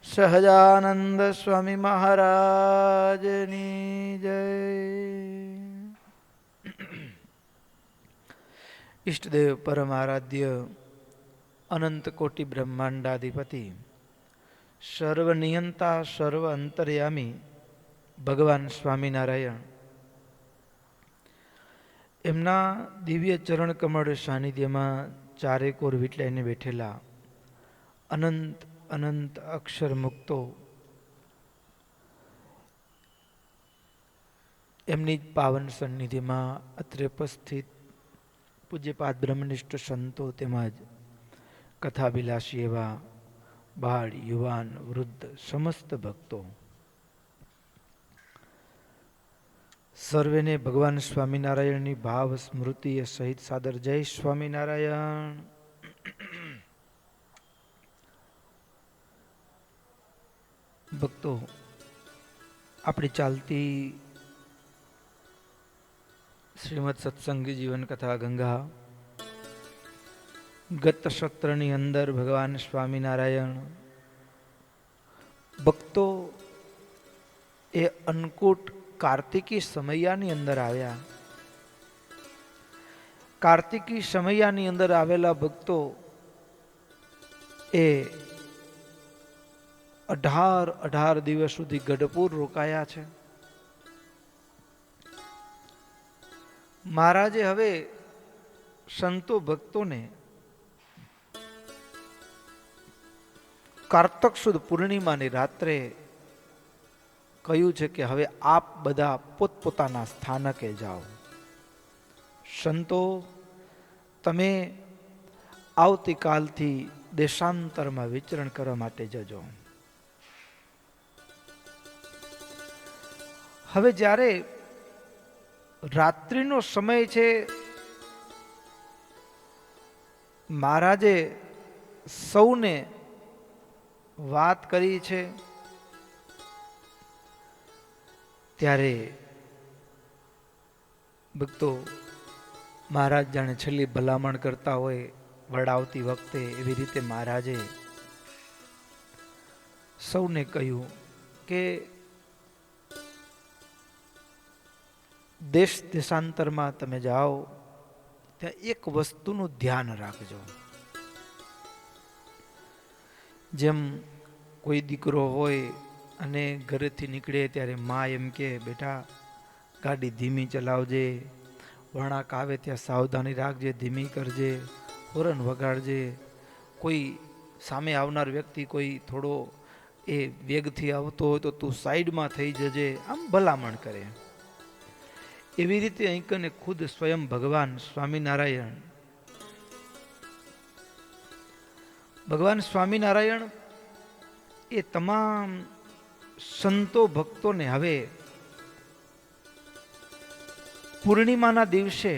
સહજાનંદ સ્વામી મહારાજની જય. ઈષ્ટદેવ પરમારાધ્ય અનંત કોટી બ્રહ્માંડાધિપતિ સર્વનિયંતા સર્વ અંતર્યામી ભગવાન સ્વામિનારાયણ એમના દિવ્ય ચરણ કમળ સાનિધ્યમાં ચારેકોર વીટલાઈને બેઠેલા અનંત અનંત અક્ષર મુક્તો એમની જ પાવન સન્નિધિમાં અત્રે ઉપસ્થિત પૂજ્યપાદ બ્રહ્મનિષ્ઠ સંતો તેમજ કથાભિલાષી એવા બાળ યુવાન વૃદ્ધ સમસ્ત ભક્તો સર્વેને ભગવાન સ્વામિનારાયણની ભાવ સ્મૃતિ સહિત સાદર જય સ્વામિનારાયણ. ભક્તો, આપણી ચાલતી શ્રીમદ સત્સંગી જીવન કથા ગંગા ગત સત્રની અંદર ભગવાન સ્વામિનારાયણ ભક્તો એ અન્નકૂટ કાર્તિકી સમૈયાની અંદર આવ્યા. કાર્તિકી સમૈયાની અંદર આવેલા ભક્તો એ 18 દિવસ સુધી ગઢપુર રોકાયા છે. મહારાજે હવે સંતો ભક્તોને કારતક સુદ પૂર્ણિમાની રાત્રે કહ્યું છે કે હવે આપ બધા પોતપોતાના સ્થાનકે જાઓ. સંતો, તમે આવતીકાલથી દેશાંતરમાં વિચરણ કરવા માટે જજો. હવે જ્યારે રાત્રિનો સમય છે, મહારાજે સૌને વાત કરી છે, ત્યારે ભક્તો મહારાજ જાણે છેલ્લી ભલામણ કરતા હોય વડાવતી વખતે એવી રીતે મહારાજે સૌને કહ્યું કે દેશ દેશાંતરમાં તમે જાઓ ત્યાં એક વસ્તુનું ધ્યાન રાખજો. જેમ કોઈ દીકરો હોય અને ઘરેથી નીકળે ત્યારે મા એમ કે બેટા ગાડી ધીમી ચલાવજે, વળાંક આવે ત્યાં સાવધાની રાખજે, ધીમી કરજે, હોરન વગાડજે. કોઈ સામે આવનાર વ્યક્તિ કોઈ થોડો એ વેગથી આવતો હોય તો તું સાઈડમાં થઈ જજે, આમ ભલામણ કરે. એવી રીતે અહીં કને ખુદ સ્વયં ભગવાન સ્વામિનારાયણ એ તમામ સંતો ભક્તોને હવે પૂર્ણિમાના દિવસે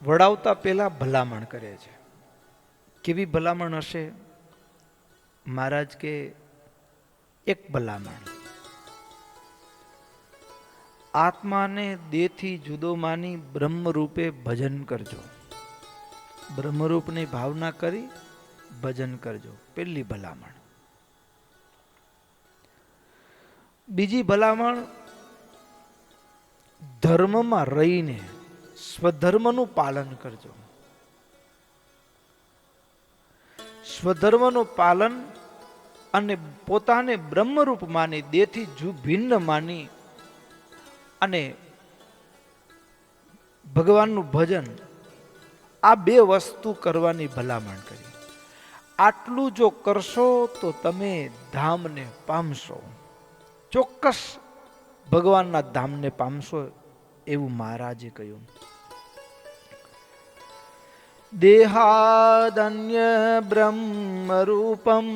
વડાવતા પહેલા ભલામણ કરે છે. કેવી ભલામણ હશે? મહારાજ કે એક ભલામણ, આત્માને દેહથી જુદો માની બ્રહ્મરૂપે ભજન કરજો. બ્રહ્મરૂપની ભાવના કરી ભજન કરજો, પહેલી ભલામણ. બીજી ભલામણ, ધર્મમાં રહીને સ્વધર્મનું પાલન કરજો. સ્વધર્મનું પાલન અને પોતાને બ્રહ્મરૂપ માની દેહથી ભિન્ન માની અને ભગવાનનું ભજન, આ બે વસ્તુ કરવાની ભલામણ કરી. આટલું જો કરશો તો તમે ધામને પામશો, ચોક્કસ ભગવાનના ધામને પામશો, એવું મહારાજે કહ્યું. દેહાદન્ય બ્રહ્મરૂપમ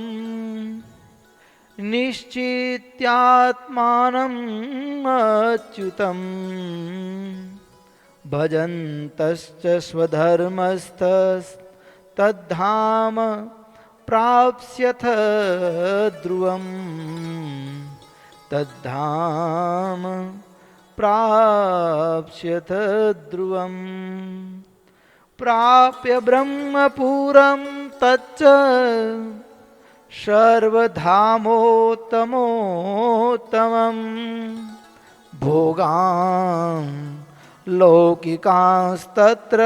નિશ્ચિત્યાત્માનં અચ્યુતમ ભજંતશ્ચ સ્વધર્મસ્થ તદ્ધામ પ્રાપ્સ્યથ ધ્રુવમ. તદ્ધામ પ્રાપ્સ્યથ ધ્રુવમ. પ્રાપ્ય બ્રહ્મપુરમ તચ્ચ સર્વધામોત્તમોત્તમં ભોગાન લૌકિકાંસ્તત્ર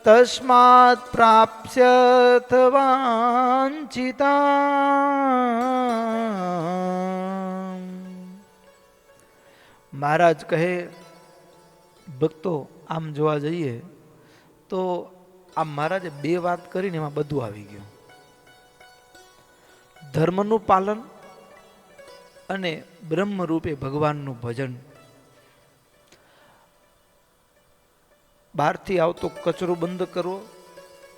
તસ્માત્ પ્રાપ્સ્યથ વાંછિતા. મહારાજ કહે, ભક્તો આમ જોવા જઈએ તો આ મહારાજે બે વાત કરીને એમાં બધું આવી ગયું. ધર્મનું પાલન અને બ્રહ્મ રૂપે ભગવાનનું ભજન. બહારથી આવતો કચરો બંધ કરવો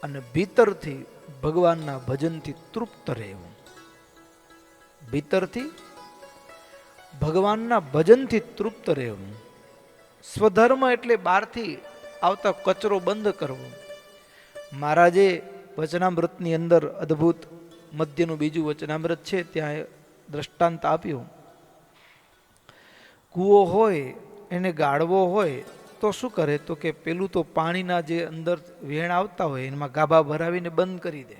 અને ભીતરથી ભગવાનના ભજનથી તૃપ્ત રહેવું. ભીતરથી ભગવાનના ભજનથી તૃપ્ત રહેવું. સ્વધર્મ એટલે બહારથી આવતા કચરો બંધ કરવો. મહારાજે વચનામૃતની અંદર અદ્ભુત મધ્યનું બીજું વચનામૃત છે, ત્યાં દ્રષ્ટાંત આપ્યું. કૂવો હોય એને ગાળવો હોય તો શું કરે, તો કે પેલું તો પાણીના જે અંદર વેણ આવતા હોય એમાં ગાભા ભરાવીને બંધ કરી દે,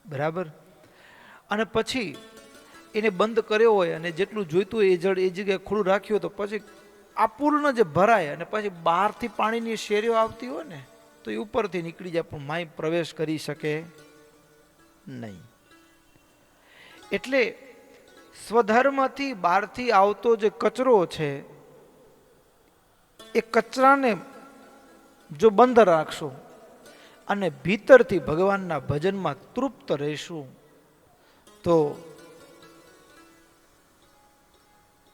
બરાબર. અને પછી એને બંધ કર્યો હોય અને જેટલું જોઈતું હોય એ જળ એ જગ્યાએ ખુલ્લું રાખ્યું તો પછી અપૂર્ણ જે ભરાય અને પછી બહારથી પાણીની શેરીઓ આવતી હોય ને તો એ ઉપરથી નીકળી જાય, પણ માય પ્રવેશ કરી શકે નહીં. એટલે સ્વધર્મથી બહારથી આવતો જે કચરો છે એ કચરાને જો બંધ રાખશો અને ભીતરથી ભગવાનના ભજનમાં તૃપ્ત રહેશું તો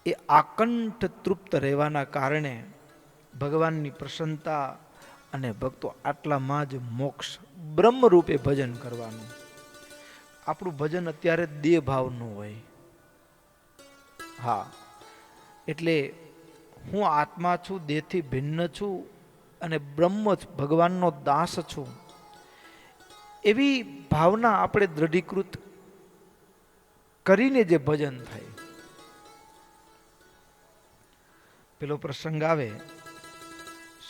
એ આકંઠ તૃપ્ત રહેવાના કારણે ભગવાનની પ્રસન્નતા અને ભક્તો આટલામાં જ મોક્ષ બ્રહ્મ રૂપે ભજન કરવાનું. આપણું ભજન અત્યારે દેહ ભાવનું હોય. હા, એટલે હું આત્મા છું, દેહથી ભિન્ન છું અને બ્રહ્મ ભગવાનનો દાસ છું, એવી ભાવના આપણે દ્રઢીકૃત કરીને જે ભજન થાય. પેલો પ્રસંગ આવે,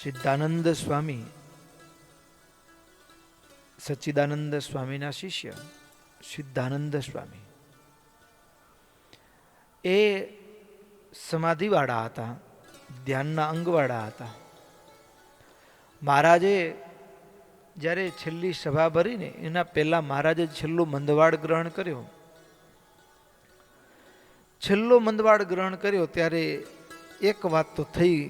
સિદ્ધાનંદ સ્વામી સચ્ચિદાનંદ સ્વામીના શિષ્ય સિદ્ધાનંદ સ્વામી એ સમાધિવાળા હતા, ધ્યાનના અંગવાળા હતા. મહારાજે જ્યારે છેલ્લી સભા ભરીને એના પહેલા મહારાજે છેલ્લો મંદવાડ ગ્રહણ કર્યો. છેલ્લો મંદવાડ ગ્રહણ કર્યો ત્યારે એક વાત તો થઈ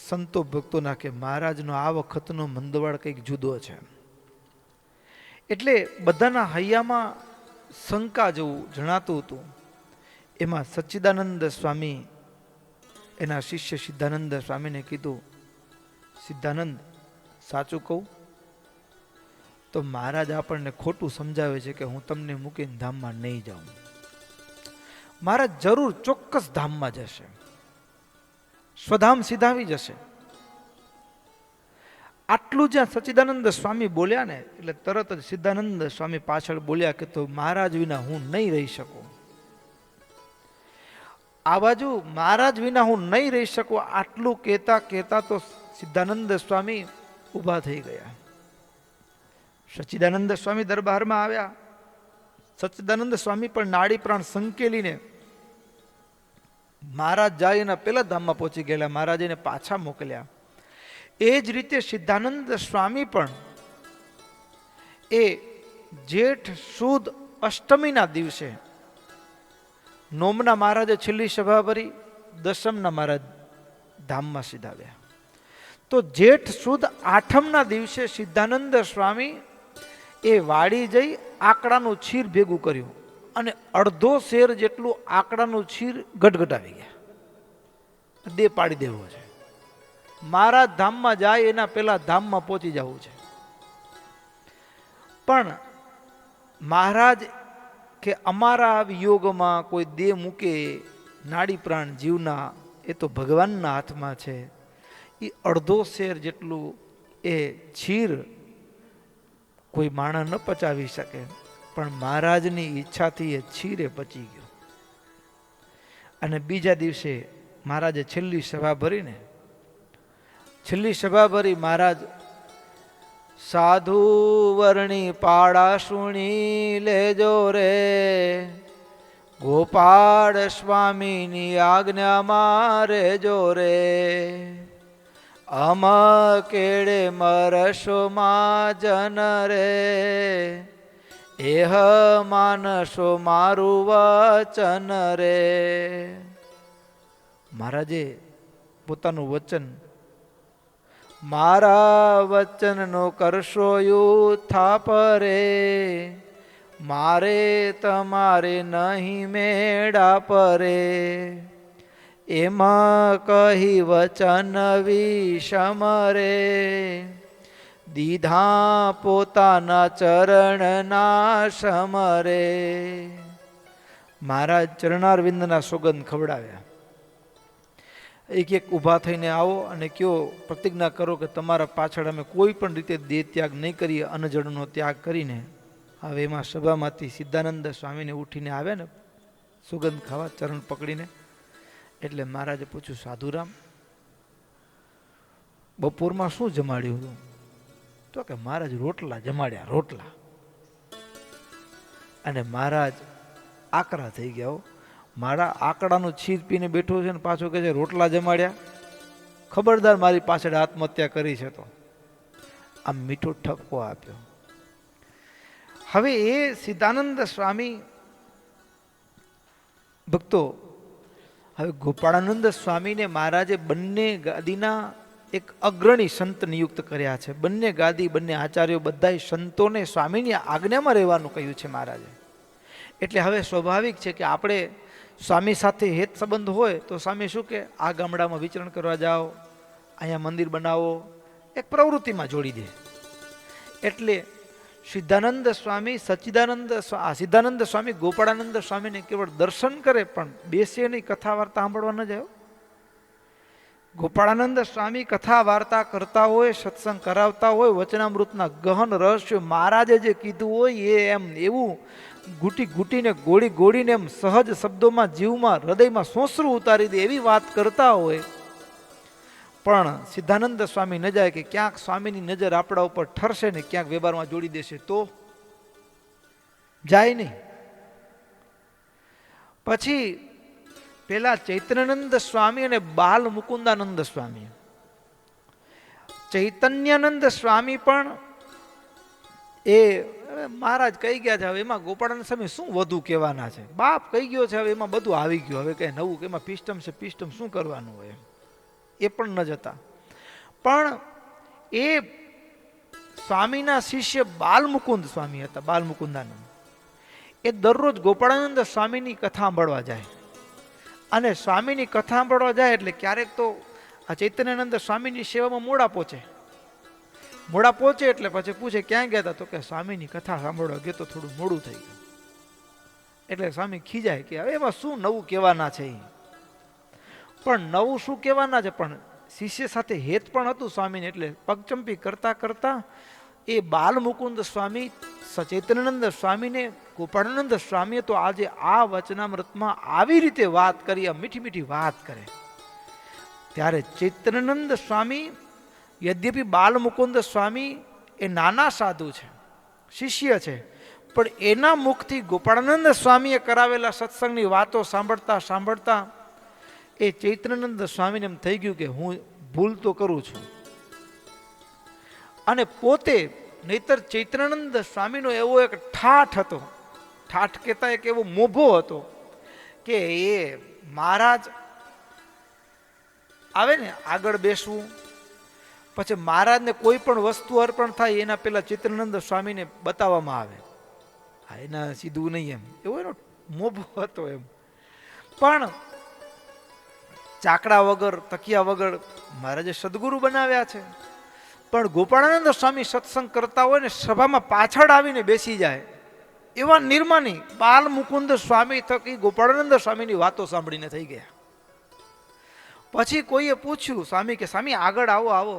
સંતો ભક્તોના કે મહારાજનો આ વખતનો મંદવાડ કંઈક જુદો છે. એટલે બધાના હૈયામાં શંકા જેવું જણાતું હતું. એમાં સચ્ચિદાનંદ સ્વામી એના શિષ્ય સિદ્ધાનંદ સ્વામીને કીધું, સિદ્ધાનંદ સાચું કહું તો મહારાજ આપણને ખોટું સમજાવે છે કે હું તમને મૂકીને ધામમાં નહીં જાઉં. મહારાજ જરૂર ચોક્કસ ધામમાં જશે, સ્વધામ સિધાવી જશે. આટલું જ્યાં સચ્ચિદાનંદ સ્વામી બોલ્યા ને એટલે તરત જ સિદ્ધાનંદ સ્વામી પાછળ બોલ્યા કે તો મહારાજ વિના હું નહીં રહી શકું. આ બાજુ મહારાજ વિના હું નહીં રહી શકું આટલું કહેતા કહેતા તો સિદ્ધાનંદ સ્વામી ઊભા થઈ ગયા. સચ્ચિદાનંદ સ્વામી દરબારમાં આવ્યા. સચ્ચિદાનંદ સ્વામી પણ નાડી પ્રાણ સંકેલીને મહારાજ જાય એના પેલા ધામમાં પહોંચી ગયેલા. મહારાજ એને પાછા મોકલ્યા. એ જ રીતે સિદ્ધાનંદ સ્વામી પણ એ જેઠ સુદ અષ્ટમીના દિવસે નોમના મહારાજે છેલ્લી સભા ભરી, દસમના મહારાજ ધામમાં સીધાવ્યા. તો જેઠ સુદ આઠમના દિવસે સિદ્ધાનંદ સ્વામી એ વાડી જઈ આકડાનું છીર ભેગું કર્યું અને અડધો શેર જેટલું આકડાનું છીર ગટગટાવી ગયા. દે પાડી દેવો છે. મહારાજ ધામમાં જાય એના પહેલા ધામમાં પહોંચી જવું છે. પણ મહારાજ કે અમારા વિયોગમાં કોઈ દેહ મૂકે નાડી પ્રાણ જીવના એ તો ભગવાનના હાથમાં છે. એ અડધો શેર જેટલું એ છીર કોઈ માણસ ન પચાવી શકે, પણ મહારાજની ઈચ્છાથી એ છીરે પચી ગયો. અને બીજા દિવસે મહારાજે છેલ્લી સભા ભરીને છેલ્લી સભા ભરી મહારાજ સાધુ વર્ણી પાડા સુણી લેજો રે, ગોપાળ સ્વામીની આજ્ઞામાં રેજો રે, અમ કેળે મરશો માં જન રે, એહ માનસો મારું વચન રે. મહારાજે પોતાનું વચન, મારા વચનનો કરશો યુથાપ રે, મારે તમારે નહીં મેળા પરે, એમાં કહી વચન વિષમ રે, દીધા પોતાના ચરણના સમરે. મહારાજ ચરણારવિંદના સુગંધ ખવડાવ્યા. એક એક ઊભા થઈને આવો અને કયો, પ્રતિજ્ઞા કરો કે તમારા પાછળ અમે કોઈ પણ રીતે દેહ ત્યાગ નહીં કરીએ, અન્નજળનો ત્યાગ કરીને. હવે એમાં સભામાંથી સિદ્ધાનંદ સ્વામીને ઉઠીને આવ્યા ને સુગંધ ખાવા, ચરણ પકડીને. એટલે મહારાજે પૂછ્યું, સાધુરામ બપોરમાં શું જમાડ્યું હતું? તો કે મહારાજ રોટલા જમાડ્યા, રોટલા. અને મહારાજ આકરા થઈ ગયા. મારા આકડાનું છીર પીને બેઠો છે ને પાછો કહે છે રોટલા જમાડ્યા. ખબરદાર મારી પાછળ આત્મહત્યા કરી છે. તો આમ મીઠો ઠપકો આપ્યો. હવે એ સિદ્ધાનંદ સ્વામી ભક્તો, હવે ગોપાળાનંદ સ્વામીને મહારાજે બંને ગાદીના એક અગ્રણી સંત નિયુક્ત કર્યા છે. બંને ગાદી, બંને આચાર્યો, બધા સંતોને સ્વામીની આજ્ઞામાં રહેવાનું કહ્યું છે મહારાજે. એટલે હવે સ્વાભાવિક છે કે આપણે સ્વામી સાથે હેત સંબંધ હોય તો સ્વામી શું કે, આ ગામડામાં વિચરણ કરવા જાઓ, અહીંયા મંદિર બનાવો, એક પ્રવૃત્તિમાં જોડી દે. એટલે સિદ્ધાનંદ સ્વામી સિદ્ધાનંદ સ્વામી ગોપાળાનંદ સ્વામીને કેવળ દર્શન કરે, પણ બેસે નહીં, કથા વાર્તા સાંભળવા ન જાય. ગોપાળાનંદ સ્વામી કથા વાર્તા કરતા હોય, સત્સંગ કરાવતા હોય, વચનામૃતના ગહન રહસ્યો મહારાજે જે કીધું હોય એ એમ એવું ઘૂંટી ઘૂંટીને, ગોળી ગોળીને એમ સહજ શબ્દોમાં, જીવમાં, હૃદયમાં સોંસરું ઉતારી દે એવી વાત કરતા હોય. પણ સિદ્ધાનંદ સ્વામી ન જાય કે ક્યાંક સ્વામીની નજર આપણા ઉપર ઠરશે ને ક્યાંક વ્યવહારમાં જોડી દેશે તો જાય નહીં. પછી પેલા ચૈતન્યાનંદ સ્વામી અને બાલ મુકુંદાનંદ સ્વામી, ચૈતન્યાનંદ સ્વામી પણ એ મહારાજ કહી ગયા છે. હવે એમાં ગોપાળાનંદ સ્વામી શું વધુ કહેવાના છે? બાપ કહી ગયો છે, હવે એમાં બધું આવી ગયું. હવે કઈ નવું, એમાં પિસ્ટમ છે, પિસ્ટમ શું કરવાનું હોય, એ પણ ન જતા. પણ એ સ્વામીના શિષ્ય બાલમુકુંદ સ્વામી હતા, બાલમુકુંદાનંદ. એ દરરોજ ગોપાળાનંદ સ્વામીની કથા સાંભળવા જાય. અને સ્વામીની કથા સાંભળવા જાય એટલે ક્યારેક તો આ ચૈતન્યાનંદ સ્વામીની સેવામાં મોડા પહોંચે. મોડા પહોંચે એટલે પછી પૂછે ક્યાં ગયા હતા? તો કે સ્વામીની કથા સાંભળવા ગયો તો થોડું મોડું થઈ ગયું. એટલે સ્વામી ખીજાય કે હવે એમાં શું નવું કહેવાના છે? પણ નવું શું કહેવાના છે? પણ શિષ્ય સાથે હેત પણ હતું સ્વામીને. એટલે પગચંપી કરતા કરતા એ બાલમુકુંદ સ્વામી ચૈતન્યાનંદ સ્વામીને ગોપાળાનંદ સ્વામીએ તો આજે આ વચનામૃતમાં આવી રીતે વાત કરી, આ મીઠી મીઠી વાત કરે. ત્યારે ચૈતન્યાનંદ સ્વામી, યદ્યપિ બાલમુકુંદ સ્વામી એ નાના સાધુ છે, શિષ્ય છે, પણ એના મુખથી ગોપાળાનંદ સ્વામીએ કરાવેલા સત્સંગની વાતો સાંભળતા સાંભળતા એ ચૈતન્યાનંદ સ્વામીને એમ થઈ ગયું કે હું ભૂલ તો કરું છું. અને પોતે, નહીતર ચૈતન્યાનંદ સ્વામીનો એવો એક ઠાઠ હતો, ઠાઠ કહેતા એક એવો મોભો હતો કે એ મહારાજ આવે ને આગળ બેસવું, પછી મહારાજને કોઈ પણ વસ્તુ અર્પણ થાય એના પેલા ચૈતન્યાનંદ સ્વામીને બતાવવામાં આવે. હા, એના સીધું નહીં એમ, એવો એનો મોભો હતો એમ. પણ ચાકડા વગર, તકિયા વગર મહારાજે સદગુરુ બનાવ્યા છે. પણ ગોપાળાનંદ સ્વામી સત્સંગ કરતા હોય ને સભામાં પાછળ આવીને બેસી જાય એવા નિર્માની બાલમુકુંદ સ્વામી થકી ગોપાળાનંદ સ્વામીની વાતો સાંભળીને થઈ ગયા. પછી કોઈએ પૂછ્યું સ્વામી કે સ્વામી આગળ આવો, આવો,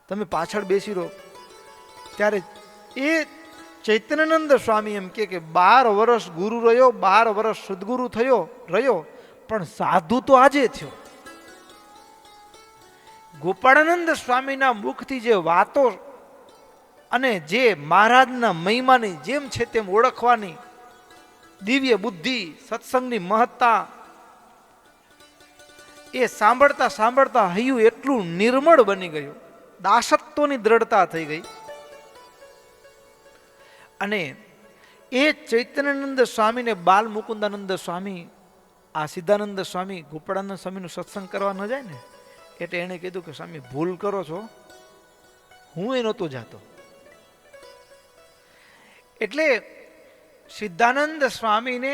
તમે પાછળ બેસી રહો. ત્યારે એ ચૈતન્યાનંદ સ્વામી એમ કે 12 વર્ષ ગુરુ રહ્યો, 12 વર્ષ સદગુરુ રહ્યો, પણ સાધુ તો આજે થયો. ગોપાળાનંદ સ્વામીના મુખથી જે વાતો અને જે મહારાજના મહિમાની જેમ છે તેમ ઓળખવાની દિવ્ય બુદ્ધિ, સત્સંગની મહત્તા, એ સાંભળતા સાંભળતા હૈયું એટલું નિર્મળ બની ગયું, દાસત્વની દ્રઢતા થઈ ગઈ. અને એ ચૈતન્યાનંદ સ્વામીને બાલ મુકુંદાનંદ સ્વામી, આ સિદ્ધાનંદ સ્વામી ગોપાળાનંદ સ્વામીનું સત્સંગ કરવા ન જાય ને, એટલે એણે કીધું કે સ્વામી ભૂલ કરો છો, હું એ નહોતો જાતો. એટલે સિદ્ધાનંદ સ્વામીને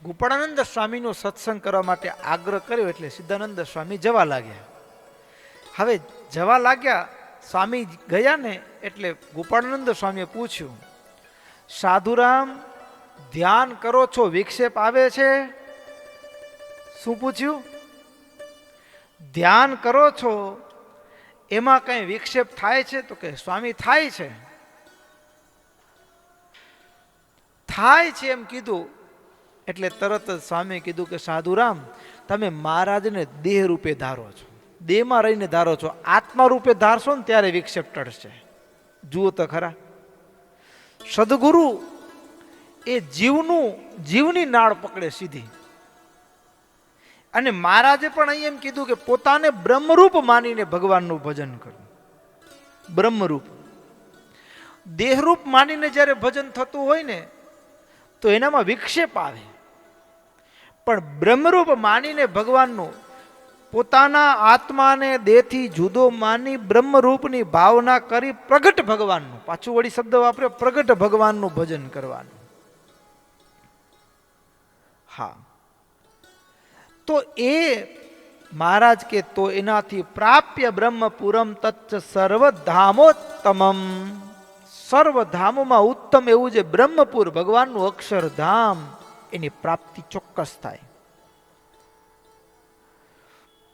ગોપાળાનંદ સ્વામીનો સત્સંગ કરવા માટે આગ્રહ કર્યો, એટલે સિદ્ધાનંદ સ્વામી જવા લાગ્યા. હવે જવા લાગ્યા, સ્વામી ગયા ને એટલે ગોપાળાનંદ સ્વામીએ પૂછ્યું, સાધુરામ ધ્યાન કરો છો, વિક્ષેપ આવે છે? શું પૂછ્યું? ધ્યાન કરો છો એમાં કઈ વિક્ષેપ થાય છે? તો કે સ્વામી થાય છે. થાય છે એમ કીધું એટલે તરત જ સ્વામીએ કીધું કે સાધુરામ તમે મહારાજને દેહ રૂપે ધારો છો, દેહમાં રહીને ધારો છો, આત્મા રૂપે ધારશો ને ત્યારે વિક્ષેપ ટળશે. જુઓ તો ખરા, સદગુરુ એ જીવની નાળ પકડે સીધી. અને મહારાજે પણ અહીં એમ કીધું કે પોતાને બ્રહ્મરૂપ માનીને ભગવાનનું ભજન કરવું. બ્રહ્મરૂપ, દેહરૂપ માનીને જ્યારે ભજન થતું હોય ને તો એનામાં વિક્ષેપ આવે, પણ બ્રહ્મરૂપ માનીને ભગવાનનું, પોતાના આત્માને દેહથી જુદો માની બ્રહ્મરૂપની ભાવના કરી પ્રગટ ભગવાનનું, પાછું વળી શબ્દ વાપર્યો, પ્રગટ ભગવાનનું ભજન કરવાનું. હા, તો એ મહારાજ કે તો એનાથી પ્રાપ્ય બ્રહ્મપુરમ તચ્ચ સર્વધામોત્તમમ, સર્વધામોમાં ઉત્તમ એવું જે બ્રહ્મપુર ભગવાનનું અક્ષરધામ, એની પ્રાપ્તિ ચોક્કસ થાય.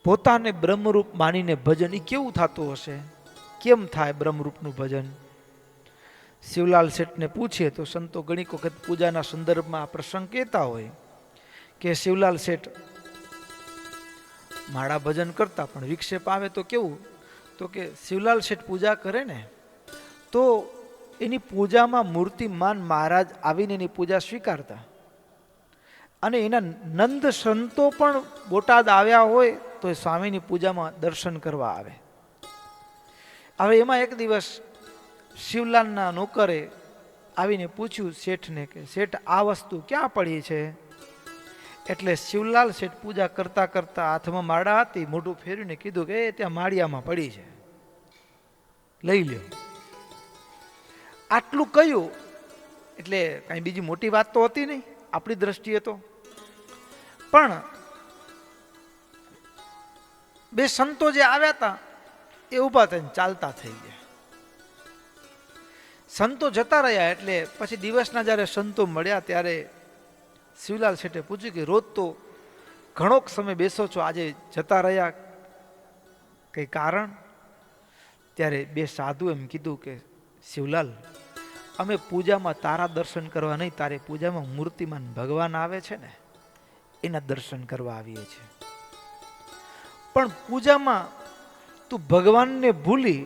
પોતાને બ્રહ્મરૂપ માનીને ભજન એ કેવું થતું હશે? કેમ થાય બ્રહ્મરૂપનું ભજન? શિવલાલ શેઠને પૂછીએ તો સંતો ઘણી વખત પૂજાના સંદર્ભમાં આ પ્રસંગ કહેતા હોય કે શિવલાલ શેઠ માળા ભજન કરતા પણ વિક્ષેપ આવે તો કેવું? તો કે શિવલાલ શેઠ પૂજા કરે ને તો એની પૂજામાં મૂર્તિમાન મહારાજ આવીને એની પૂજા સ્વીકારતા, અને એના નંદ સંતો પણ બોટાદ આવ્યા હોય તો એ સ્વામીની પૂજામાં દર્શન કરવા આવે. હવે એમાં એક દિવસ શિવલાલના નોકરે આવીને પૂછ્યું શેઠને કે શેઠ આ વસ્તુ ક્યાં પડી છે? એટલે શિવલાલ શેઠ પૂજા કરતા કરતા હાથમાં માળા હતી, મોઢું ફેરવીને કીધું કે એ ત્યાં માળિયામાં પડી છે, લઈ લ્યો. આટલું કહ્યું એટલે કઈ બીજી મોટી વાત તો હતી નહીં આપણી દ્રષ્ટિએ તો, પણ બે સંતો જે આવ્યા હતા એ ઊભા થઈને ચાલતા થઈ ગયા. સંતો જતા રહ્યા એટલે પછી દિવસના જ્યારે સંતો મળ્યા ત્યારે શિવલાલ શેઠે પૂછ્યું કે રોજ તો ઘણોક સમય બેસો છો, આજે જતા રહ્યા, કઈ કારણ? ત્યારે બે સાધુ એમ કીધું કે શિવલાલ અમે પૂજામાં તારા દર્શન કરવા નહીં, તારે પૂજામાં મૂર્તિમાન ભગવાન આવે છે ને એના દર્શન કરવા આવીએ છીએ. પણ પૂજામાં તું ભગવાનને ભૂલી,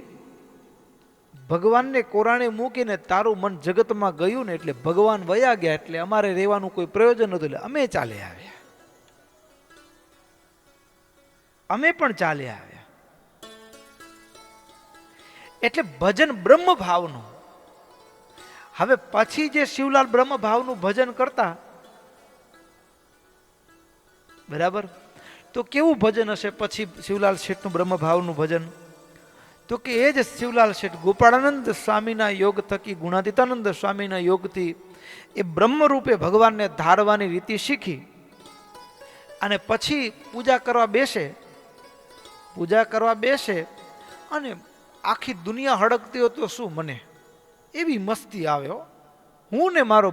ભગવાનને કોરાણે મૂકીને તારું મન જગતમાં ગયું ને એટલે ભગવાન વયા ગયા, એટલે અમારે રહેવાનું કોઈ પ્રયોજન નહોતું, એટલે અમે ચાલે આવ્યા, અમે પણ ચાલે આવ્યા. એટલે ભજન બ્રહ્મ ભાવનું. હવે પછી જે શિવલાલ બ્રહ્મ ભાવનું ભજન કરતા, બરાબર, તો કેવું ભજન હશે પછી શિવલાલ શેઠનું બ્રહ્મ ભાવનું ભજન? તો કે એ જ શિવલાલ શેઠ ગોપાળાનંદ સ્વામીના યોગ થકી, ગુણાતીતાનંદ સ્વામીના યોગથી એ બ્રહ્મરૂપે ભગવાનને ધારવાની રીતિ શીખી અને પછી પૂજા કરવા બેસે અને આખી દુનિયા હડકતી હોય તો શું, મને એવી મસ્તી આવે, હું ને મારો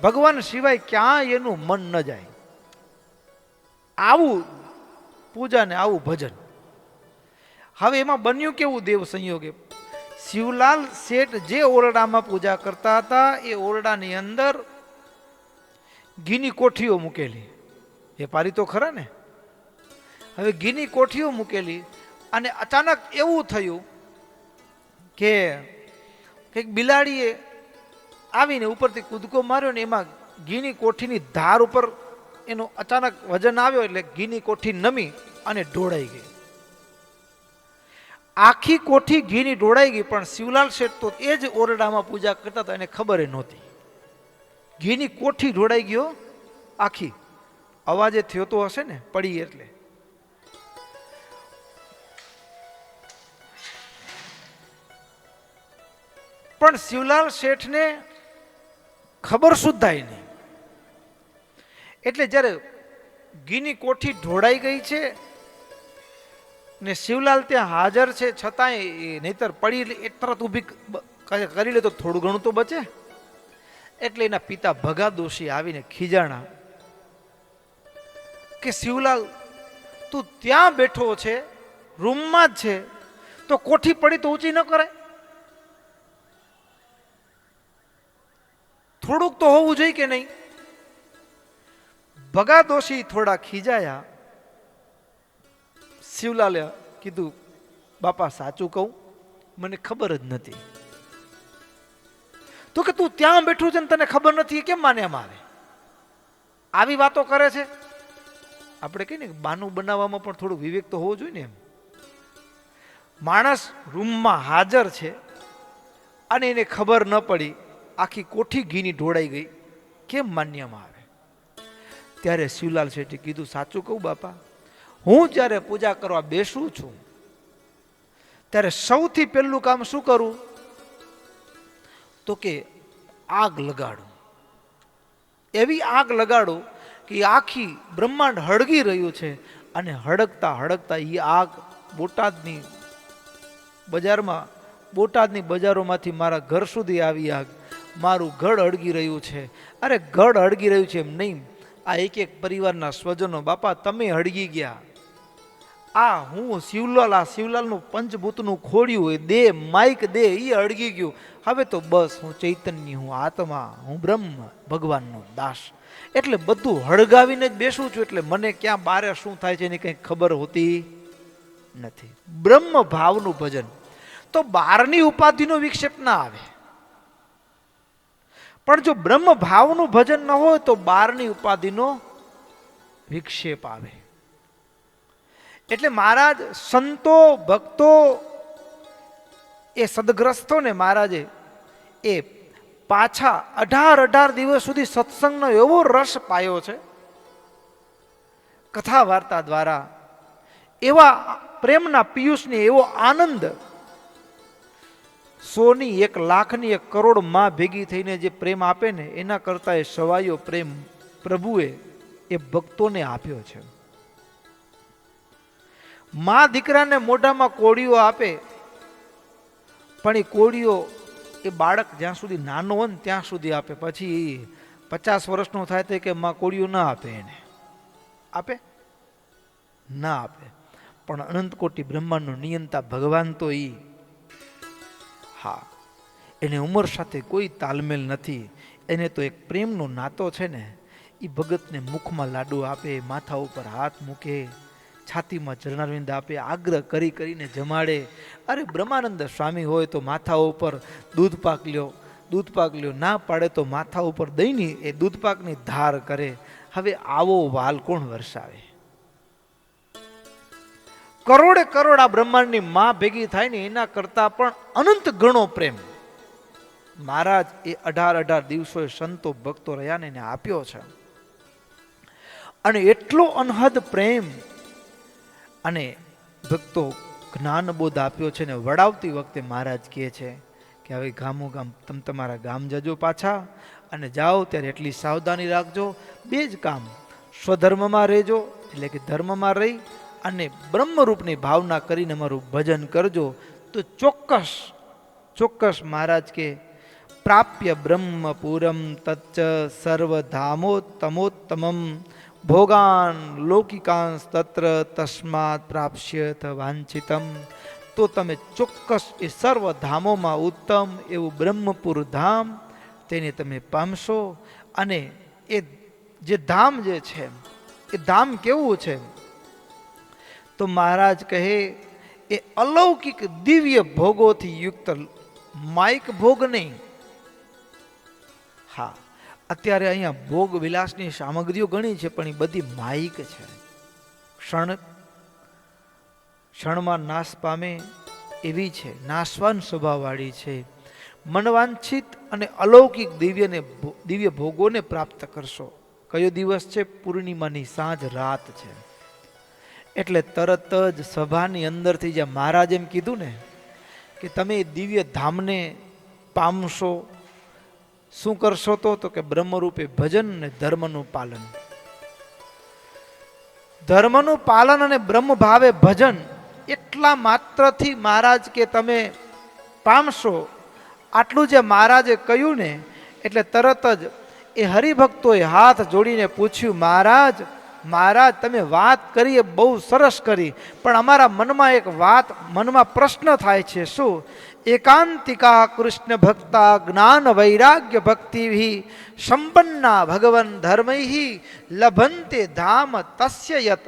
ભગવાન સિવાય ક્યાંય એનું મન ન જાય. આવું પૂજા ને આવું ભજન. હવે એમાં બન્યું કેવું દેવ સંયોગે, શિવલાલ શેઠ જે ઓરડામાં પૂજા કરતા હતા એ ઓરડાની અંદર ઘીની કોઠીઓ મૂકેલી, વેપારી તો ખરા ને. હવે ઘીની કોઠીઓ મૂકેલી અને અચાનક એવું થયું કે કંઈક બિલાડીએ આવીને ઉપરથી કૂદકો માર્યો ને એમાં ઘીની કોઠીની ધાર ઉપર એનો અચાનક વજન આવ્યો એટલે ઘીની કોઠી નમી અને ઢોળાઈ ગઈ. આખી કોઠી ઘીની ઢોળાઈ ગઈ, પણ શિવલાલ શેઠ તો એ જ ઓરડામાં પૂજા કરતા હતા, એને ખબર નહોતી. ઘીની કોઠી ઢોળાઈ ગયો આખી. અવાજે થયો તો હશે ને, પડી એટલે. પણ શિવલાલ શેઠને ખબર સુદ્ધાય નહીં. એટલે જ્યારે ઘીની કોઠી ઢોળાઈ ગઈ છે ને શિવલાલ ત્યાં હાજર છે, છતાંય નહીતર પડી એ તરત ઊભી કરી લે તો થોડું ઘણું તો બચે. એટલે એના પિતા ભગા દોશી આવીને ખીજાણા કે શિવલાલ, તું ત્યાં બેઠો છે, રૂમમાં જ છે, તો કોઠી પડી તો ઊંચી ન કરાય? થોડુંક તો હોવું જોઈએ કે નહીં? ભગા દોશી થોડા ખીજાયા. શિવલાલે કીધું, બાપા સાચું કહું, મને ખબર જ નથી. તો કે તું ત્યાં બેઠું છે ને તને ખબર નથી, કેમ માને મારે? આવી વાતો કરે છે. આપણે કહીએ ને બાનું બનાવવામાં પણ થોડું વિવેક તો હોવો જોઈએ ને. એમ માણસ રૂમમાં હાજર છે અને એને ખબર ન પડી, આખી કોઠી ઘીની ઢોળાઈ ગઈ, કેમ માન્યમાં આવે? ત્યારે શિવલાલ શેઠે કીધું, સાચું કહું બાપા, હું જ્યારે પૂજા કરવા બેસું છું ત્યારે સૌથી પહેલું કામ શું કરું? તો કે આગ લગાડું. એવી આગ લગાડું કે આખી બ્રહ્માંડ હળગી રહ્યું છે, અને હળગતા હળગતા એ આગ બોટાદની બજારોમાંથી મારા ઘર સુધી આવી આગ. મારું ઘર હળગી રહ્યું છે. અરે ઘર હળગી રહ્યું છે એમ નહીં, આ એક એક પરિવારના સ્વજનો, બાપા તમે હળગી ગયા. આ હું શિવલાલ, આ શિવલાલનું પંચભૂતનું ખોડ્યું હોય દેહ, માઇક દેહ, એ હળગી ગયું. હવે તો બસ હું ચૈતન્ય, હું આત્મા, હું બ્રહ્મ, ભગવાનનો દાસ. એટલે બધું હળગાવીને જ બેસું છું. એટલે મને ક્યાં બારે શું થાય છે એની કંઈ ખબર હોતી નથી. બ્રહ્મ ભાવનું ભજન તો બારની ઉપાધિનો વિક્ષેપ ના આવે. પણ જો બ્રહ્મ ભાવનું ભજન ન હોય તો બારની ઉપાધિનો વિક્ષેપ આવે. એટલે મહારાજ સંતો ભક્તો એ સદગ્રસ્તોને મહારાજે એ પાછા 18 દિવસ સુધી સત્સંગનો એવો રસ પાયો છે, કથા વાર્તા દ્વારા એવા પ્રેમના પિયુષની એવો આનંદ. 100ની 1 લાખની 1 કરોડ માં ભેગી થઈને જે પ્રેમ આપે ને એના કરતા એ સવાયો પ્રેમ પ્રભુએ એ ભક્તોને આપ્યો છે. માં દીકરાને મોઢામાં કોળીઓ આપે, પણ એ કોળીઓ એ બાળક જ્યાં સુધી નાનો હોય ને ત્યાં સુધી આપે. પછી 50 વર્ષનો થાય તો કે માં કોળીઓ ના આપે. એને આપે ના આપે. પણ અનંત કોટી બ્રહ્માંડનો નિયંતા ભગવાન તો ઈ, હા, એને ઉંમર સાથે કોઈ તાલમેલ નથી. એને તો એક પ્રેમનો નાતો છે ને. એ ભગતને મુખમાં લાડુ આપે, માથા ઉપર હાથ મૂકે, છાતીમાં ચરણારવિંદ આપે, આગ્રહ કરી કરીને જમાડે. અરે બ્રહ્માનંદ સ્વામી હોય તો માથા ઉપર દૂધ પાક લ્યો, ના પાડે તો માથા ઉપર દહીંની એ દૂધ પાકની ધાર કરે. હવે આવો વાલ કોણ વરસાવે? કરોડે કરોડ આ બ્રહ્માંડની માં ભેગી થાય ને એના કરતા પણ અનંત ગણો પ્રેમ મહારાજ એ 18 દિવસો સંતો ભક્તો રહ્યા ને એને આપ્યો છે. અને એટલો અનહદ પ્રેમ અને ભક્તો જ્ઞાન બોધ આપ્યો છે ને. વડાવતી વખતે મહારાજ કહે છે કે હવે ગામો ગામ તમે તમારા ગામ જજો પાછા, અને જાઓ ત્યારે એટલી સાવધાની રાખજો, 2 જ કામ, સ્વધર્મમાં રહેજો, એટલે કે ધર્મમાં રહી અને બ્રહ્મરૂપની ભાવના કરીને અમારું ભજન કરજો. તો ચોક્કસ મહારાજ કે પ્રાપ્ય બ્રહ્મપુરમ તચ્ચ સર્વધામોત્તમોત્તમમ ભોગાન લૌકિકાંશ તત્ર તસ્માત પ્રાપ્સ્યત વાંછિતમ. તો તમે ચોક્કસ એ સર્વ ધામોમાં ઉત્તમ એવું બ્રહ્મપુર ધામ તેને તમે પામશો. અને એ જે ધામ જે છે એ ધામ કેવું છે? તો મહારાજ કહે એ અલૌકિક દિવ્ય ભોગોથી યુક્ત માઇક ભોગ નહીં. હા, અત્યારે અહીંયા ભોગ વિલાસની સામગ્રીઓ ઘણી છે, પણ એ બધી માઇક છે. ક્ષણમાં નાશ પામે એવી છે, નાશવાન સ્વભાવવાળી છે. મનવાંછિત અને અલૌકિક દિવ્ય ભોગોને પ્રાપ્ત કરશો. કયો દિવસ છે? પૂર્ણિમાની સાંજ રાત છે. એટલે તરત જ સભાની અંદરથી જે મહારાજ એમ કીધું ને કે તમે દિવ્ય ધામને પામશો. શું કરશો? તો કે બ્રહ્મરૂપે ભજન ને ધર્મનું પાલન. ધર્મનું પાલન અને બ્રહ્મ ભાવે ભજન એટલા માત્રથી મહારાજ કે તમે પામશો. આટલું જે મહારાજે કહ્યું ને એટલે તરત જ એ હરિભક્તોએ હાથ જોડીને પૂછ્યું, મહારાજ તમે વાત કરી એ બહુ સરસ કરી, પણ અમારા મનમાં પ્રશ્ન થાય છે. શું? એકાંતિકા કૃષ્ણ ભક્તા જ્ઞાન વૈરાગ્ય ભક્તિ સંપન્ના ભગવન ધર્મૈ લભંતે ધામ તસ્ય યત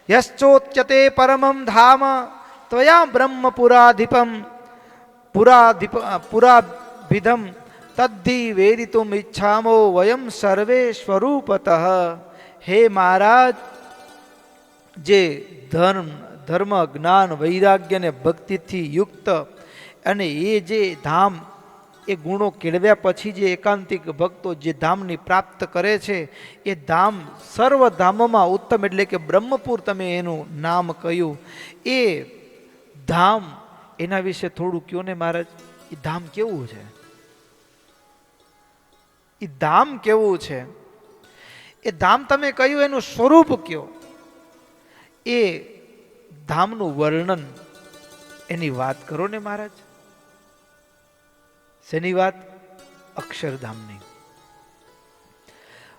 યશ્ચોચ્યતે પરમં ધામ ત્વયા બ્રહ્મ પુરાભિધમ તદ્ધિ વેદિતુમ ઈચ્છામો વયમ સર્વે સ્વરૂપતઃ. હે મહારાજ, જે ધર્મ જ્ઞાન વૈરાગ્ય અને ભક્તિથી યુક્ત અને એ જે ધામ એ ગુણો કેળવ્યા પછી જે એકાંતિક ભક્તો જે ધામની પ્રાપ્ત કરે છે એ ધામ સર્વ ધામોમાં ઉત્તમ, એટલે કે બ્રહ્મપુર તમે એનું નામ કહ્યું. એ ધામ એના વિશે થોડું કયો ને મહારાજ. એ ધામ કેવું છે? એ ધામ કેવું છે? એ ધામ તમે કહ્યું એનું સ્વરૂપ કયો? એ ધામનું વર્ણન એની વાત કરો ને મહારાજ. શેની વાત? અક્ષરધામની.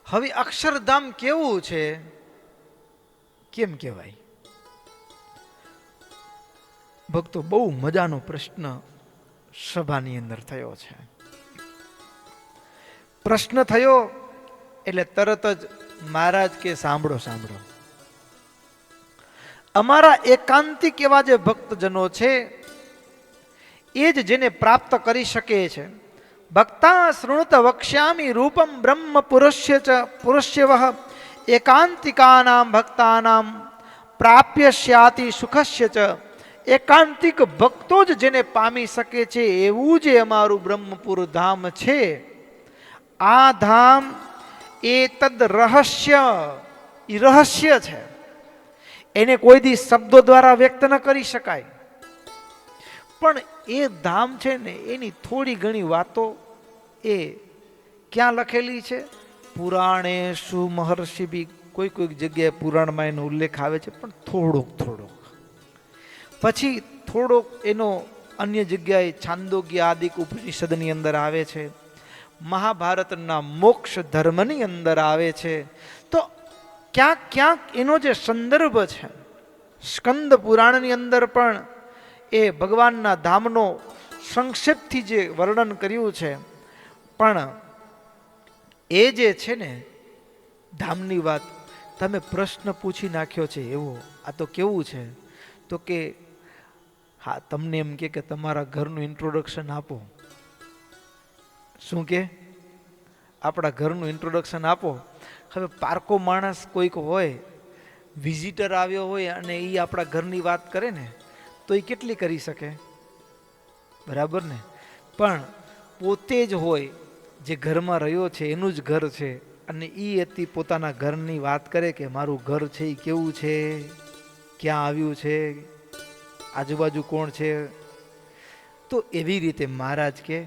હવે અક્ષરધામ કેવું છે? કેમ કહેવાય? ભક્તો, બહુ મજાનો પ્રશ્ન સભાની અંદર થયો છે. પ્રશ્ન થયો એટલે તરત જ મહારાજ કે સાંભળો. અમારા એકાંતિક એવા જે ભક્તજનો છે એ જ જેને પ્રાપ્ત કરી શકે છે. ભક્તા શૃણુત વક્ષ્યામિ રૂપમ બ્રહ્મ પુરુષ્યવઃ એકાંતિકાનામ ભક્તાનામ પ્રાપ્ય સ્યાતિ સુખસ્ય ચ. એકાંતિક ભક્તો જ જેને પામી શકે છે એવું જે અમારું બ્રહ્મપુર ધામ છે. આ ધામ એ તદ રહસ્ય, એ રહસ્ય છે. એને કોઈ દી શબ્દો દ્વારા વ્યક્ત ન કરી શકાય. પણ એ ધામ છે ને એની થોડી ઘણી વાતો એ ક્યાં લખેલી છે? પુરાણે શું મહર્ષિ બી કોઈક જગ્યાએ પુરાણમાં એનો ઉલ્લેખ આવે છે, પણ થોડોક. પછી થોડોક એનો અન્ય જગ્યાએ છાંદોગ્ય આદિક ઉપનિષદની અંદર આવે છે, મહાભારતના મોક્ષ ધર્મની અંદર આવે છે. તો ક્યાંક એનો જે સંદર્ભ છે સ્કંદ પુરાણની અંદર પણ એ ભગવાનના ધામનો સંક્ષેપથી જે વર્ણન કર્યું છે. પણ એ જે છે ને ધામની વાત તમે પ્રશ્ન પૂછી નાખ્યો છે એવો. આ તો કેવું છે? તો કે હા, તમને એમ કે તમારા ઘરનું ઇન્ટ્રોડક્શન આપો. શું કે? આપણા ઘરનું ઇન્ટ્રોડક્શન આપો. હવે પારકો માણસ કોઈક હોય, વિઝિટર આવ્યો હોય અને એ આપણા ઘરની વાત કરે ને તો એ કેટલી કરી શકે? બરાબર ને? પણ પોતે જ હોય, જે ઘરમાં રહ્યો છે એનું જ ઘર છે અને એ અતિ પોતાના ઘરની વાત કરે કે મારું ઘર છે એ કેવું છે, ક્યાં આવ્યું છે, આજુબાજુ કોણ છે. તો એવી રીતે મહારાજ કે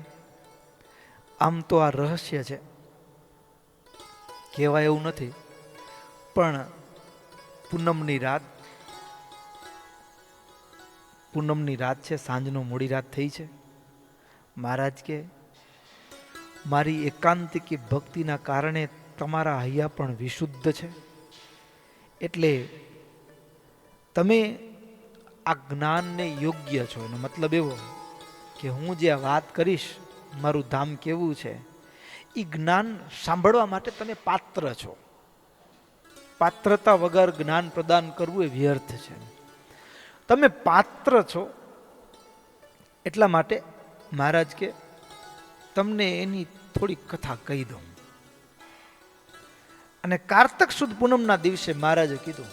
આમ તો આ રહસ્ય છે, કહેવાય એવું નથી. પણ પૂનમની રાત છે, સાંજનો મોડી રાત થઈ છે. મહારાજ કે મારી એકાંતિકી ભક્તિના કારણે તમારા હૈયા પણ વિશુદ્ધ છે. એટલે તમે આ જ્ઞાનને યોગ્ય છો. એનો મતલબ એવો કે હું જે વાત કરીશ મારું ધામ કેવું છે એ જ્ઞાન સાંભળવા માટે તમે પાત્ર છો. પાત્રતા વગર જ્ઞાન પ્રદાન કરવું એ વ્યર્થ છે. તમે પાત્ર છો એટલા માટે મહારાજ કે તમને એની થોડી કથા કહી દઉં. અને કારતક સુદ પૂનમના દિવસે મહારાજે કીધું,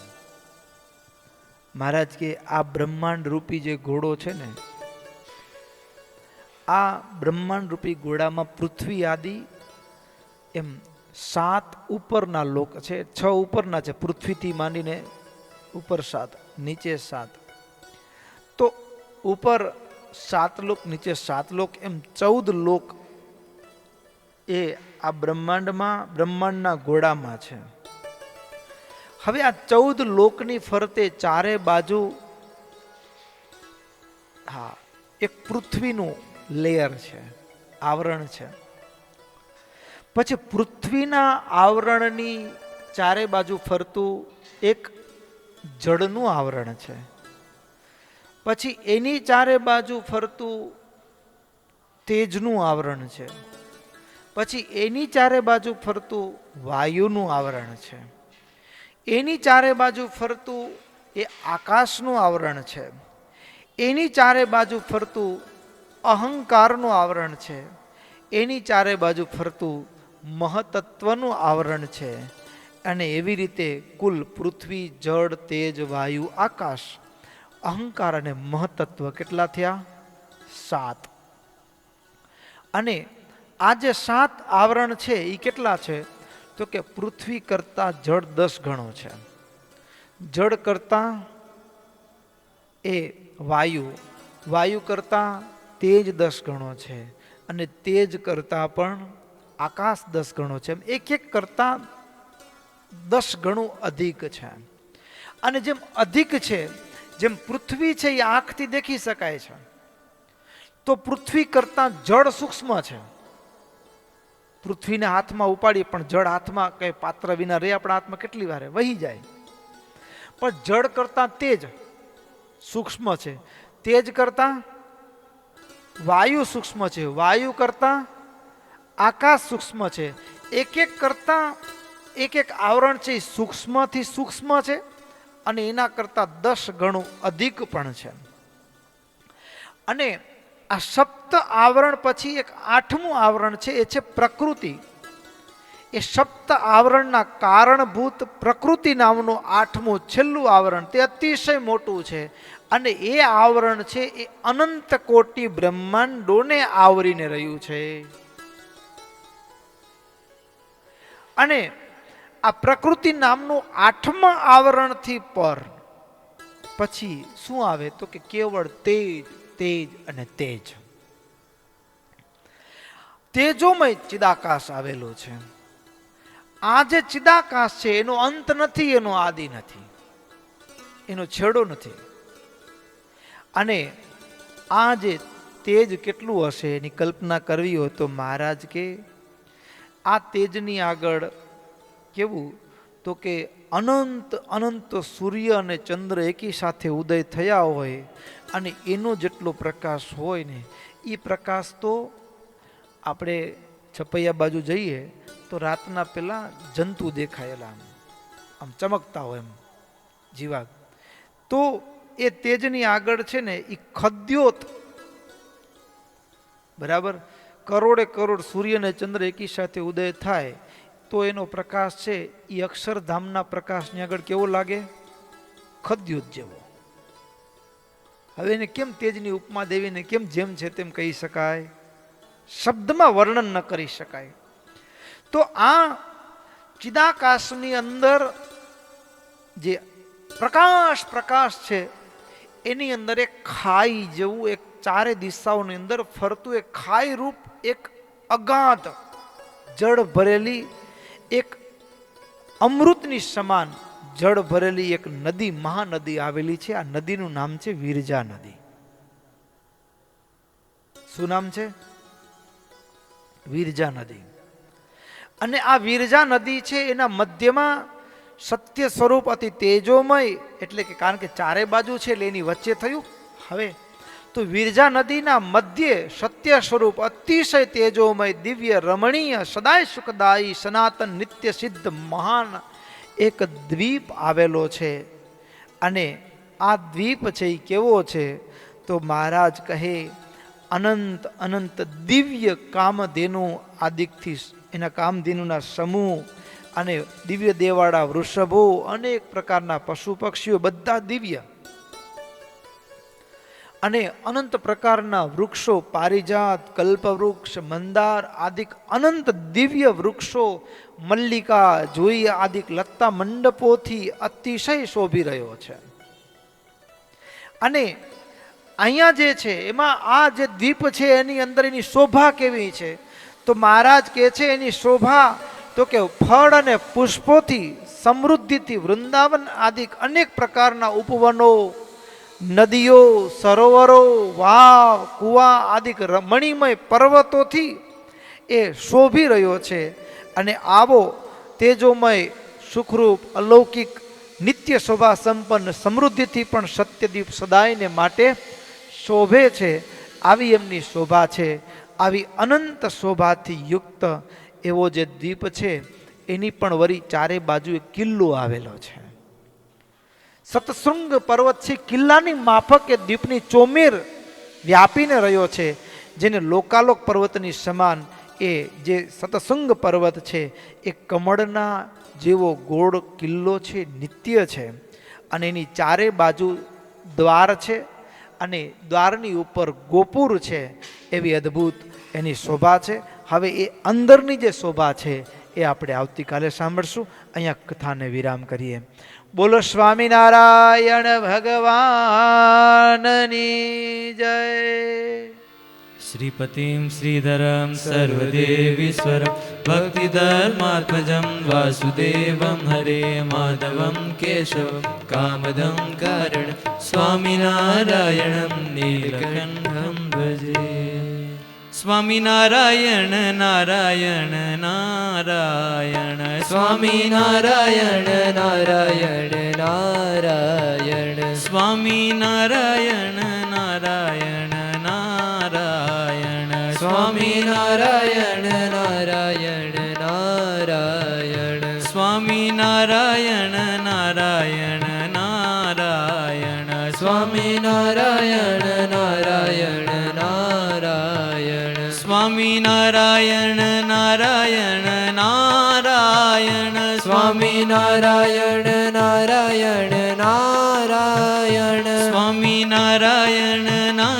મહારાજ કે આ બ્રહ્માંડ રૂપી જે ઘોડો છે ને, આ બ્રહ્માંડ રૂપી ઘોડામાં પૃથ્વી આદિ એમ 7 ઉપરના લોક છે, 6 ઉપરના છે, પૃથ્વીથી માંડીને ઉપર 7, નીચે 7. તો ઉપર 7 લોક, નીચે 7 લોક, એમ 14 લોક એ આ બ્રહ્માંડના ઘોડામાં છે. હવે આ 14 લોકની ફરતે ચારે બાજુ એક પૃથ્વીનું લેયર છે, આવરણ છે. પછી પૃથ્વીના આવરણની ચારે બાજુ ફરતું એક જળનું આવરણ છે. પછી એની ચારે બાજુ ફરતું તેજનું આવરણ છે. પછી એની ચારે બાજુ ફરતું વાયુનું આવરણ છે. એની ચારે બાજુ ફરતું એ આકાશનું આવરણ છે. એની ચારે બાજુ ફરતું અહંકારનું આવરણ છે. એની ચારે બાજુ ફરતું મહતત્વનું આવરણ છે. અને એવી રીતે કુલ પૃથ્વી, જળ, તેજ, વાયુ, આકાશ, અહંકાર અને મહતત્વ કેટલા થયા? 7. અને આ જે 7 આવરણ છે એ કેટલા છે? તો કે પૃથ્વી કરતા જળ 10 ગણો છે, જળ કરતા એ વાયુ, વાયુ કરતા તેજ 10 ગણો છે, અને તેજ કરતા પણ આકાશ 10 ગણો છે. એક એક કરતા 10 ગણું અધિક છે. અને જેમ અધિક છે, જેમ પૃથ્વી છે એ આંખથી દેખી શકાય છે, તો પૃથ્વી કરતા જળ સૂક્ષ્મ છે. પૃથ્વીને હાથમાં ઉપાડીએ પણ જળ હાથમાં કઈ પાત્ર વિના રે આપણા હાથમાં કેટલી વાર વહી જાય. પણ જળ કરતા તેજ સૂક્ષ્મ છે, તેજ કરતા વાયુ સૂક્ષ્મ છે, વાયુ કરતા આકાશ સૂક્ષ્મ છે. એક એક કરતા એક એક આવરણ છે એ સૂક્ષ્મથી સૂક્ષ્મ છે, અને એના કરતા 10 ગણું અધિક પણ છે. અને આ સપ્ત આવરણ પછી એક 8મું આવરણ છે, એ છે પ્રકૃતિ. એ સપ્ત આવરણના કારણભૂત પ્રકૃતિ નામનું 8મું છેલ્લું આવરણ, તે અતિશય મોટું છે. અને એ આવરણ છે એ અનંત કોટી બ્રહ્માંડોને આવરીને રહ્યું છે. અને આ પ્રકૃતિ નામનું 8મા આવરણથી પર પછી શું આવે? તો કે કેવળ તેજ, તેજ અને તેજ. તેજોમય ચિદાકાશ આવેલો છે. આ જે ચિદાકાશ છે એનો અંત નથી, એનો આદિ નથી, એનો છેડો નથી. અને આ જે તેજ કેટલું હશે એની કલ્પના કરવી હોય તો મહારાજ કે આ તેજની આગળ કેવું? તો કે અનંત અનંત સૂર્ય અને ચંદ્ર એકી સાથે ઉદય થયા હોય, અને એનો જેટલો પ્રકાશ હોય ને, એ પ્રકાશ તો આપણે છપૈયા બાજુ જઈએ તો રાતના પેલા જંતુ દેખાયેલા આમ ચમકતા હોય એમ જીવાત, તો એ તેજની આગળ છે ને એ ખદ્યોત, બરાબર, કરોડે કરોડ સૂર્ય અને ચંદ્ર એકી સાથે ઉદય થાય તો એનો પ્રકાશ છે એ અક્ષરધામના પ્રકાશની આગળ કેવો લાગે? ખદ્યોત જેવો. હવે એને કેમ તેજની ઉપમા દેવીને કેમ જેમ છે તેમ કહી શકાય? શબ્દમાં વર્ણન ન કરી શકાય. તો આ ચિદાકાશની અંદર જે પ્રકાશ છે એની અંદર એક ખાઈ જેવું, એક ચારે દિશાઓની અંદર ફરતું એક ખાઈ રૂપ, એક અગાધ જળ ભરેલી, એક અમૃતની સમાન જળ ભરેલી એક નદી, મહાનદી આવેલી છે. આ નદીનું નામ છે વિરજા નદી. શું નામ છે? વિરજા નદી. અને આ વિરજા નદી છે એના મધ્યમાં સત્ય સ્વરૂપ અતિ તેજોમય, એટલે કે કારણ કે ચારે બાજુ છે એટલે એની વચ્ચે થયું. હવે તો વિરજા નદીના મધ્યે સત્ય સ્વરૂપ અતિશય તેજોમય, દિવ્ય, રમણીય, સદાય સુખદાયી, સનાતન, નિત્ય સિદ્ધ મહાન એક દ્વીપ આવેલો છે. અને આ દ્વીપ છે એ કેવો છે? તો મહારાજ કહે અનંત અનંત દિવ્ય કામધેનુ આદિકથી એના કામધેનુના સમૂહ અને દિવ્ય દેવાળા વૃષભો, અનેક પ્રકારના પશુ પક્ષીઓ બધા દિવ્ય, અને અનંત પ્રકારના વૃક્ષો, પારિજાત, કલ્પવૃક્ષ, મંદાર આદિક અનંત દિવ્ય વૃક્ષો, મલ્લિકા, જોઈ આદિક લત્તા મંડપોથી અતિશય શોભી રહ્યો છે. અને અહીંયા જે છે એમાં આ જે દ્વીપ છે એની અંદર એની શોભા કેવી છે, તો મહારાજ કહે છે એની શોભા તો કે ફળ અને પુષ્પોથી, સમૃદ્ધિથી, વૃંદાવન આદિક અનેક પ્રકારના ઉપવનો, નદીઓ, સરોવરો, વાવ, કુવા આદિક રમણીમય પર્વતોથી એ શોભી રહ્યો છે. અને આવો તેજોમય, સુખરૂપ, અલૌકિક, નિત્ય શોભા સંપન્ન, સમૃદ્ધિથી પણ સત્યદીપ સદાયને માટે શોભે છે. આવી એમની શોભા છે. આવી અનંત શોભાથી યુક્ત એવો જે દ્વીપ છે એની પણ વળી ચારે બાજુ એક કિલ્લો આવેલો છે. સતશૃંગ પર્વત છે, કિલ્લાની માફક એ દ્વીપની ચોમેર વ્યાપીને રહ્યો છે, જેને લોકાલોક પર્વતની સમાન એ જે સતશૃંગ પર્વત છે એ કમળના જેવો ગોળ કિલ્લો છે, નિત્ય છે. અને એની ચારે બાજુ દ્વાર છે અને દ્વારની ઉપર ગોપુર છે. એવી અદ્ભુત એની શોભા છે. હવે એ અંદરની જે શોભા છે એ આપણે આવતીકાલે સાંભળશું. અહીંયા કથાને વિરામ કરીએ. બોલો સ્વામિનારાયણ ભગવાનની જય. શ્રીપતિમ શ્રીધરમ સર્વદેવીશ્વરમ ભક્તિધર્માત્મજં વાસુદેવમ હરે માધવમ કેશવમ કામદં કારણ સ્વામિનારાયણમ નીલકંઠમ ભજે. સ્વામિનારાયણ નારાયણ નારાયણ સ્વામિનારાયણ નારાયણ નારાયણ સ્વામિનારાયણ નારાયણ નારાયણ સ્વામિનારાયણ નારાયણ નારાયણ સ્વામિનારાયણ નારાયણ નારાયણ સ્વામિનારાયણ નારાયણ નારાયણ સ્વામિનારાયણ નારાયણ નારાયણ સ્વામિનારાયણ નારાયણ નારાયણ સ્વામિનારાયણ નારાયણ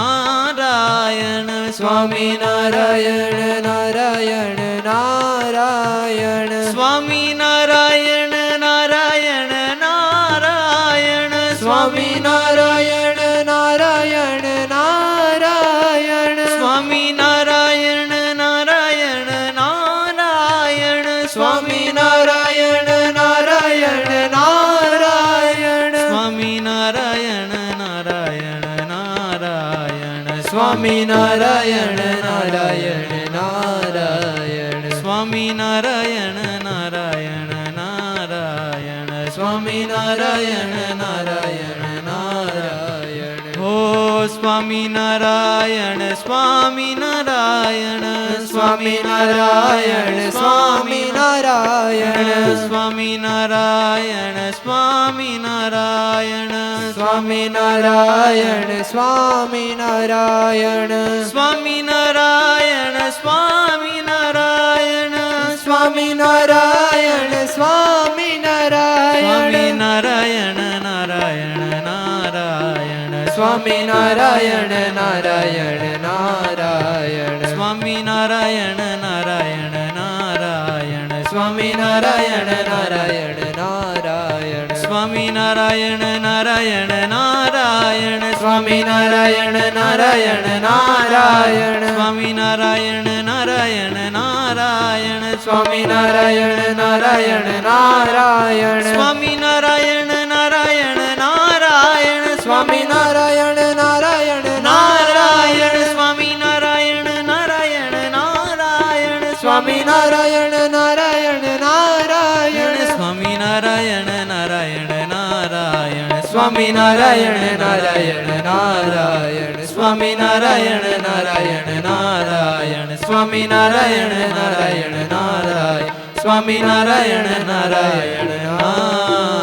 નારાયણ સ્વામિનારાયણ નારાયણ નારાયણ સ્વામિનારાયણ નારાયણ નારાયણ સ્વામિનારાયણ નારાયણ નારાયણ સ્વામિનારાયણ નારાયણ નારાયણ સ્વામિનારાયણ નારાયણ નારાયણ સ્વામિનારાયણ નારાયણ નારાયણ સ્વામિનારાયણ નારાયણ નારાયણ સ્વામિનારાયણ નારાયણ નારાયણ સ્વામિનારાયણ નારાયણ નારાયણ. હો સ્વામિનારાયણ સ્વામિનારાયણ સ્વામિનારાયણ સ્વામિનારાયણ સ્વામિનારાયણ સ્વામિનારાયણ સ્વામિનારાયણ સ્વામિનારાયણ સ્વામિનારાયણ સ્વામિનારાયણ સ્વામિનારાયણ સ્વામિનારાયણ નારાયણ નારાયણ નારાયણ સ્વામિનારાયણ નારાયણ નારાયણ સ્વામિનારાયણ નારાયણ નારાયણ સ્વામિનારાયણ નારાયણ નારાયણ સ્વામિનારાયણ નારાયણ નારાયણ સ્વામિનારાયણ નારાયણ નારાયણ સ્વામિનારાયણ નારાયણ નારાયણ સ્વામિનારાયણ નારાયણ નારાયણ સ્વામિનારાયણ નારાયણ નારાયણ સ્વામિનારાયણ નારાયણ નારાયણ સ્વામિનારાયણ નારાયણ નારાયણ સ્વામિનારાયણ નારાયણ નારાયણ સ્વામિનારાયણ નારાયણ નારાયણ સ્વામિનારાયણ નારાયણ નારાયણ સ્વામિનારાયણ નારાયણ નારાયણ સ્વામિનારાયણ નારાયણ નારાયણ સ્વામિનારાયણ નારાયણ નારાયણ.